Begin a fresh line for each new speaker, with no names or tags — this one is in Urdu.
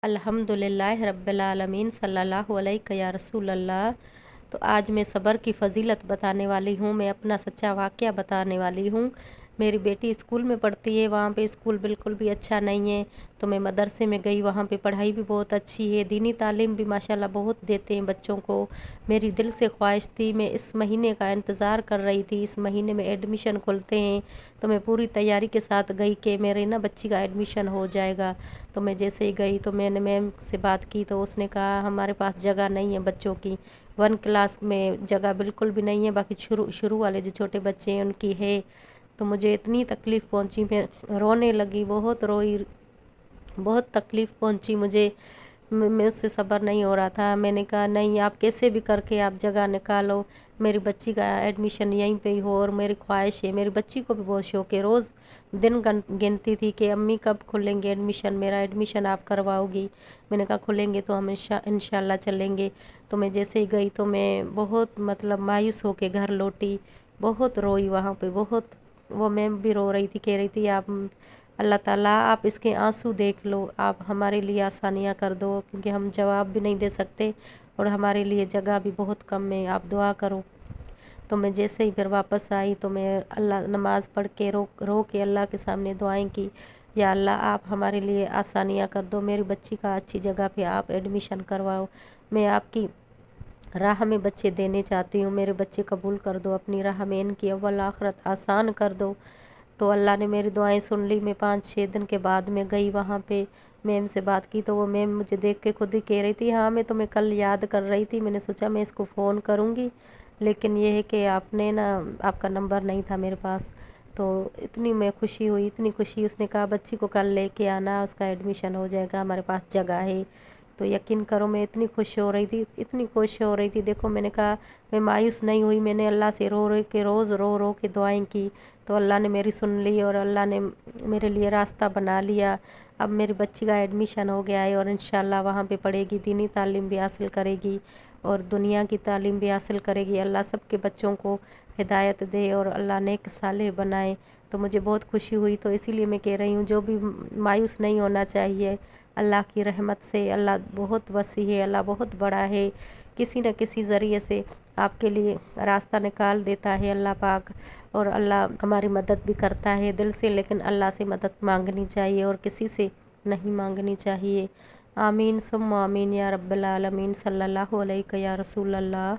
الحمدللہ رب العالمین صلی اللہ علیہ یا رسول اللہ۔ تو آج میں صبر کی فضیلت بتانے والی ہوں، میں اپنا سچا واقعہ بتانے والی ہوں۔ میری بیٹی اسکول میں پڑھتی ہے، وہاں پہ اسکول بالکل بھی اچھا نہیں ہے، تو میں مدرسے میں گئی، وہاں پہ پڑھائی بھی بہت اچھی ہے، دینی تعلیم بھی ماشاءاللہ بہت دیتے ہیں بچوں کو۔ میری دل سے خواہش تھی، میں اس مہینے کا انتظار کر رہی تھی، اس مہینے میں ایڈمیشن کھلتے ہیں، تو میں پوری تیاری کے ساتھ گئی کہ میرے بچی کا ایڈمیشن ہو جائے گا۔ تو میں جیسے ہی گئی تو میں نے میم سے بات کی، تو اس نے کہا ہمارے پاس جگہ نہیں ہے بچوں کی، 1 کلاس میں جگہ بالکل بھی نہیں ہے، باقی شروع والے جو چھوٹے بچے ہیں ان کی ہے۔ تو مجھے اتنی تکلیف پہنچی، میں رونے لگی، بہت روئی، بہت تکلیف پہنچی مجھے، میں اس سے صبر نہیں ہو رہا تھا۔ میں نے کہا نہیں، آپ کیسے بھی کر کے آپ جگہ نکالو، میری بچی کا ایڈمیشن یہیں پہ ہی ہو، اور میری خواہش ہے، میری بچی کو بھی بہت شوق ہے، روز دن گنتی تھی کہ امی کب کھلیں گے ایڈمیشن، میرا ایڈمیشن آپ کرواؤ گی؟ میں نے کہا کھلیں گے تو ہم انشاءاللہ چلیں گے۔ تو میں جیسے ہی گئی تو میں بہت مایوس ہو کے گھر لوٹی، بہت روئی وہاں پہ، بہت، وہ میم بھی رو رہی تھی، کہہ رہی تھی آپ اللہ تعالیٰ آپ اس کے آنسو دیکھ لو، آپ ہمارے لیے آسانیاں کر دو، کیونکہ ہم جواب بھی نہیں دے سکتے اور ہمارے لیے جگہ بھی بہت کم ہے، آپ دعا کرو۔ تو میں جیسے ہی پھر واپس آئی تو میں اللہ نماز پڑھ کے رو کے اللہ کے سامنے دعائیں کی، یا اللہ آپ ہمارے لیے آسانیاں کر دو، میری بچی کا اچھی جگہ پہ آپ ایڈمیشن کرواؤ، میں آپ کی راہ میں بچے دینے چاہتی ہوں، میرے بچے قبول کر دو اپنی راہ میں، ان کی اول آخرت آسان کر دو۔ تو اللہ نے میری دعائیں سن لی۔ میں 5-6 دن کے بعد میں گئی وہاں پہ، میم سے بات کی، تو وہ میم مجھے دیکھ کے خود ہی کہہ رہی تھی ہاں میں تمہیں کل یاد کر رہی تھی، میں نے سوچا میں اس کو فون کروں گی، لیکن یہ ہے کہ آپ کا نمبر نہیں تھا میرے پاس۔ تو اتنی میں خوشی ہوئی، اتنی خوشی، اس نے کہا بچی کو کل لے کے آنا، اس کا ایڈمیشن ہو جائے گا، ہمارے پاس جگہ ہے۔ تو یقین کرو میں اتنی خوش ہو رہی تھی، اتنی خوش ہو رہی تھی، دیکھو میں نے کہا میں مایوس نہیں ہوئی، میں نے اللہ سے رو کے روز رو کے دعائیں کی، تو اللہ نے میری سن لی اور اللہ نے میرے لیے راستہ بنا لیا۔ اب میری بچی کا ایڈمیشن ہو گیا ہے اور انشاءاللہ وہاں پہ پڑھے گی، دینی تعلیم بھی حاصل کرے گی اور دنیا کی تعلیم بھی حاصل کرے گی۔ اللہ سب کے بچوں کو ہدایت دے اور اللہ نیک صالح بنائے۔ تو مجھے بہت خوشی ہوئی، تو اسی لیے میں کہہ رہی ہوں جو بھی مایوس نہیں ہونا چاہیے، اللہ کی رحمت سے، اللہ بہت وسیع ہے، اللہ بہت بڑا ہے، کسی نہ کسی ذریعے سے آپ کے لیے راستہ نکال دیتا ہے اللہ پاک، اور اللہ ہماری مدد بھی کرتا ہے دل سے، لیکن اللہ سے مدد مانگنی چاہیے اور کسی سے نہیں مانگنی چاہیے۔ آمین ثم آمین یا رب العالمین، صلی اللہ علیہ یا رسول اللہ۔